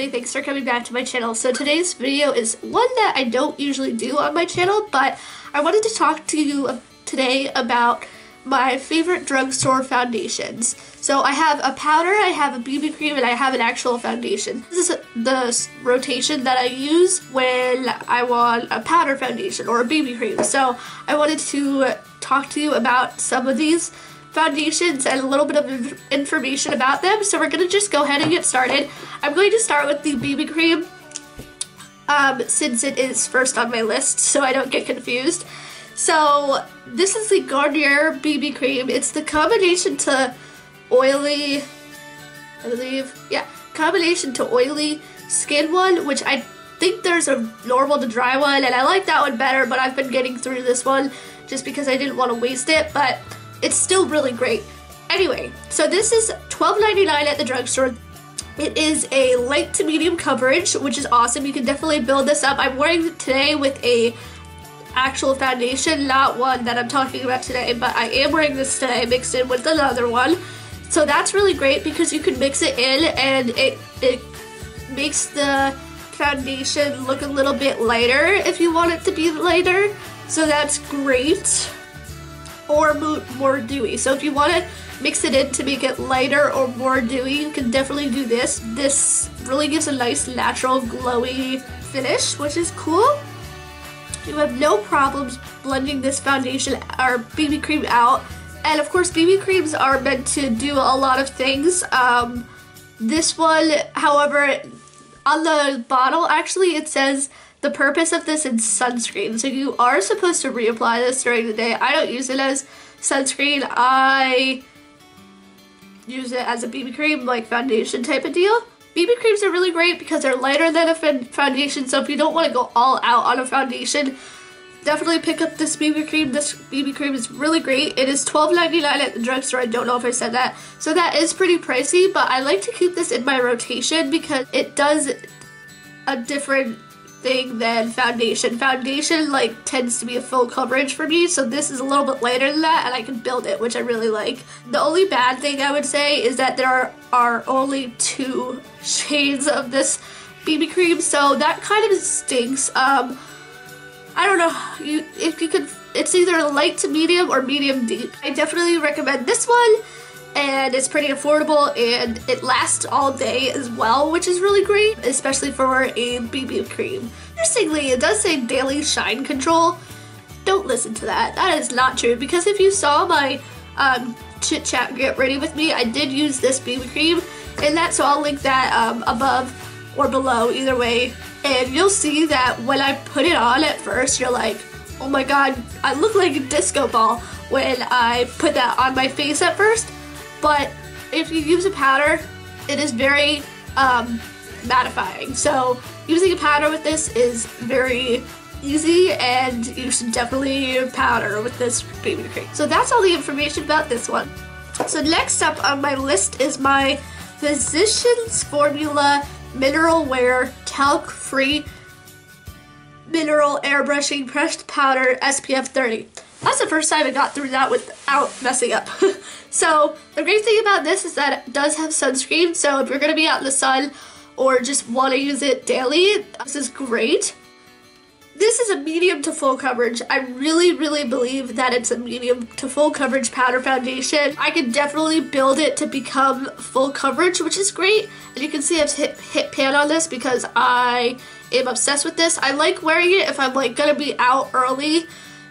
everybody, thanks for coming back to my channel. So today's video is one that I don't usually do on my channel, but I wanted to talk to you today about my favorite drugstore foundations. So I have a powder, I have a BB cream, and I have an actual foundation. This is the rotation that I use when I want a powder foundation or a BB cream. So I wanted to talk to you about some of these foundations and a little bit of information about them. So we're gonna just go ahead and get started. I'm going to start with the BB cream since it is first on my list so I don't get confused. So this is the Garnier BB cream. It's the combination to oily, I believe, yeah, combination to oily skin one, which I think there's a normal to dry one, and I like that one better, but I've been getting through this one just because I didn't want to waste it, but it's still really great. Anyway, so this is $12.99 at the drugstore. It is a light to medium coverage, which is awesome. You can definitely build this up. I'm wearing it today with a actual foundation, not one that I'm talking about today, but I am wearing this today mixed in with another one. So that's really great because you can mix it in and it makes the foundation look a little bit lighter if you want it to be lighter. So that's great. Or more dewy. So if you want to mix it in to make it lighter or more dewy, you can definitely do this. This really gives a nice natural glowy finish, which is cool. You have no problems blending this foundation or BB cream out. And of course, BB creams are meant to do a lot of things. This one, however, on the bottle, actually it says the purpose of this is sunscreen. So you are supposed to reapply this during the day. I don't use it as sunscreen. I use it as a BB cream, like foundation type of deal. BB creams are really great because they're lighter than a foundation. So if you don't want to go all out on a foundation, definitely pick up this BB cream. This BB cream is really great. It is $12.99 at the drugstore. I don't know if I said that. So that is pretty pricey, but I like to keep this in my rotation because it does a different thing than foundation. Foundation like tends to be a full coverage for me, so this is a little bit lighter than that and I can build it, which I really like. The only bad thing I would say is that there are only 2 shades of this BB cream, so that kind of stinks. I don't know if you could, it's either light to medium or medium deep. I definitely recommend this one, and it's pretty affordable and it lasts all day as well, which is really great, especially for a BB cream. Interestingly, it does say daily shine control. Don't listen to that. That is not true, because if you saw my chit chat get ready with me, I did use this BB cream in that, so I'll link that above or below, either way. And you'll see that when I put it on at first, you're like, oh my god, I look like a disco ball when I put that on my face at first. But if you use a powder, it is very mattifying. So using a powder with this is very easy, and you should definitely powder with this BB cream. So that's all the information about this one. So next up on my list is my Physicians Formula Mineral Wear Talc-Free Mineral Airbrushing Pressed Powder SPF 30. That's the first time I got through that without messing up. So the great thing about this is that it does have sunscreen, so if you're going to be out in the sun or just want to use it daily, this is great. This is a medium to full coverage. I really believe that it's a medium to full coverage powder foundation. I can definitely build it to become full coverage, which is great. And you can see I've hit pan on this because I am obsessed with this. I like wearing it if I'm like gonna be out early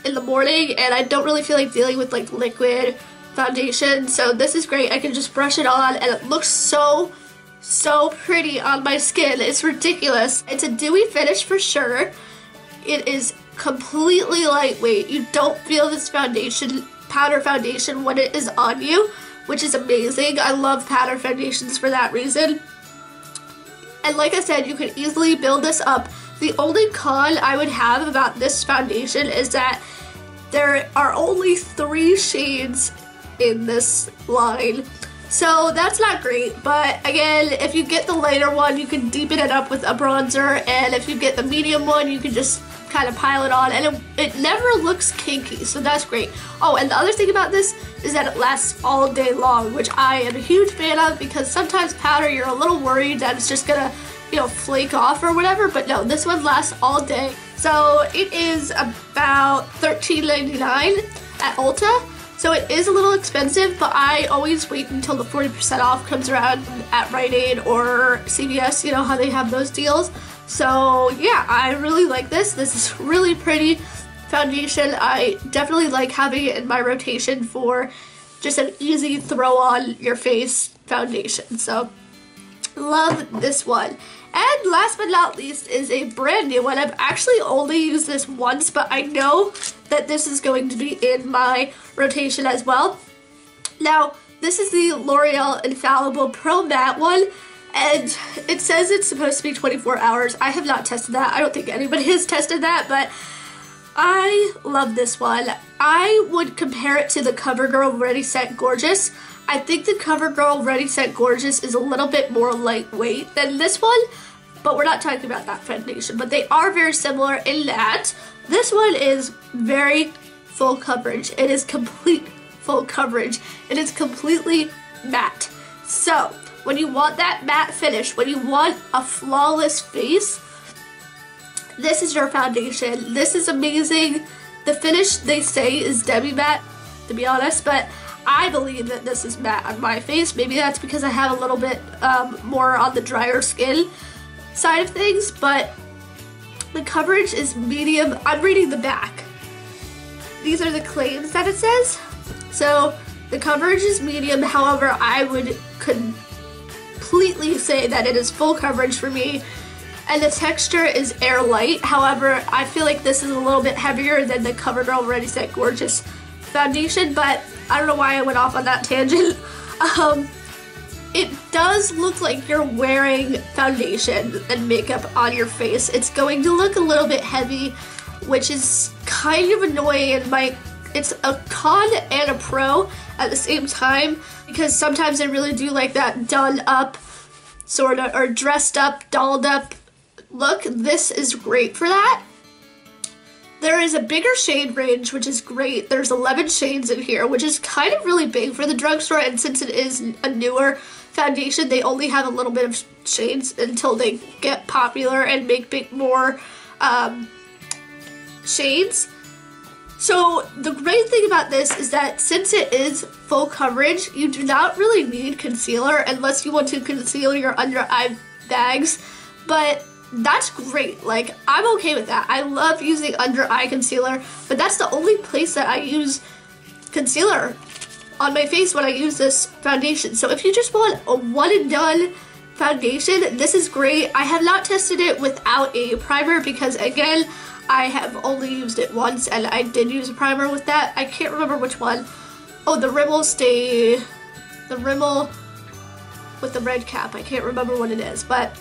in the morning and I don't really feel like dealing with like liquid foundation. So this is great. I can just brush it on and it looks so pretty on my skin. It's ridiculous. It's a dewy finish for sure. It is completely lightweight. You don't feel this powder foundation when it is on you, which is amazing. I love powder foundations for that reason. And like I said, you can easily build this up. The only con I would have about this foundation is that there are only 3 shades in this line. So that's not great, but again, if you get the lighter one, you can deepen it up with a bronzer, and if you get the medium one, you can just kind of pile it on, and it never looks kinky, so that's great. Oh, and the other thing about this is that it lasts all day long, which I am a huge fan of, because sometimes powder, you're a little worried that it's just gonna you know, flake off or whatever, but no, this one lasts all day. So it is about $13.99 at Ulta. So it is a little expensive, but I always wait until the 40% off comes around at Rite Aid or CVS, you know how they have those deals. So yeah, I really like this. This is really pretty foundation. I definitely like having it in my rotation for just an easy throw on your face foundation. So love this one. And last but not least is a brand new one. I've actually only used this once, but I know that this is going to be in my rotation as well. Now, this is the L'Oreal Infallible Pro Matte one, and it says it's supposed to be 24 hours. I have not tested that. I don't think anybody has tested that, but I love this one. I would compare it to the CoverGirl Ready Set Gorgeous. I think the CoverGirl Ready Set Gorgeous is a little bit more lightweight than this one, but we're not talking about that foundation. But they are very similar in that this one is very full coverage. It is complete full coverage. It is completely matte. So when you want that matte finish, when you want a flawless face, this is your foundation. This is amazing. The finish, they say, is demi-matte, to be honest, but I believe that this is matte on my face. Maybe that's because I have a little bit more on the drier skin side of things, but the coverage is medium. I'm reading the back. These are the claims that it says. So the coverage is medium, however, I would completely say that it is full coverage for me. And the texture is air light. However, I feel like this is a little bit heavier than the CoverGirl Ready Set Gorgeous foundation, but I don't know why I went off on that tangent. It does look like you're wearing foundation and makeup on your face. It's going to look a little bit heavy, which is kind of annoying, and it's a con and a pro at the same time, because sometimes I really do like that done up sort of, or dressed up, dolled up look. This is great for that. There is a bigger shade range, which is great. There's 11 shades in here, which is kind of really big for the drugstore, and since it is a newer foundation, they only have a little bit of shades until they get popular and make more shades. So the great thing about this is that since it is full coverage, you do not really need concealer unless you want to conceal your under eye bags, but that's great. Like, I'm okay with that. I love using under eye concealer, but that's the only place that I use concealer on my face when I use this foundation. So if you just want a one and done foundation, this is great. I have not tested it without a primer because, again, I have only used it once, and I did use a primer with that. I can't remember which one. Oh, the Rimmel with the red cap. I can't remember what it is, but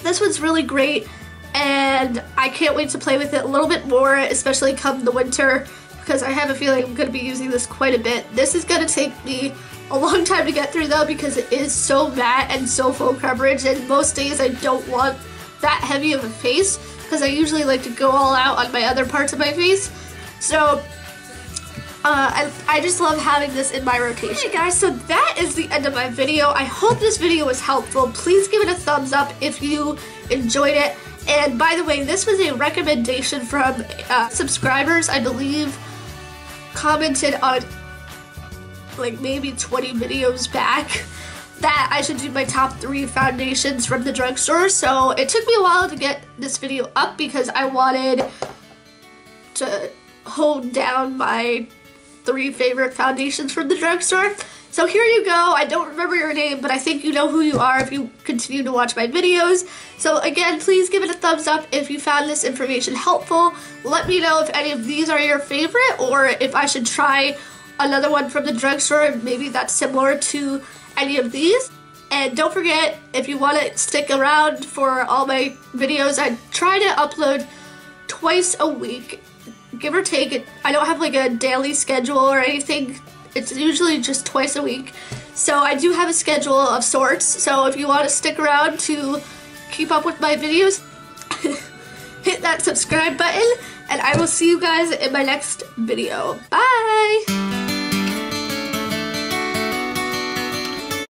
this one's really great, and I can't wait to play with it a little bit more, especially come the winter, because I have a feeling I'm going to be using this quite a bit. This is going to take me a long time to get through, though, because it is so matte and so full coverage, and most days I don't want that heavy of a face, because I usually like to go all out on my other parts of my face. So I just love having this in my rotation. Okay guys, so that is the end of my video. I hope this video was helpful. Please give it a thumbs up if you enjoyed it. And by the way, this was a recommendation from subscribers, I believe, commented on like maybe 20 videos back that I should do my top 3 foundations from the drugstore. So it took me a while to get this video up because I wanted to hone down my 3 favorite foundations from the drugstore. So here you go. I don't remember your name, but I think you know who you are if you continue to watch my videos. So again, please give it a thumbs up if you found this information helpful. Let me know if any of these are your favorite, or if I should try another one from the drugstore, maybe that's similar to any of these. And don't forget, if you want to stick around for all my videos, I try to upload twice a week, give or take. I don't have like a daily schedule or anything. It's usually just twice a week. So I do have a schedule of sorts. So if you want to stick around to keep up with my videos, hit that subscribe button, and I will see you guys in my next video. Bye!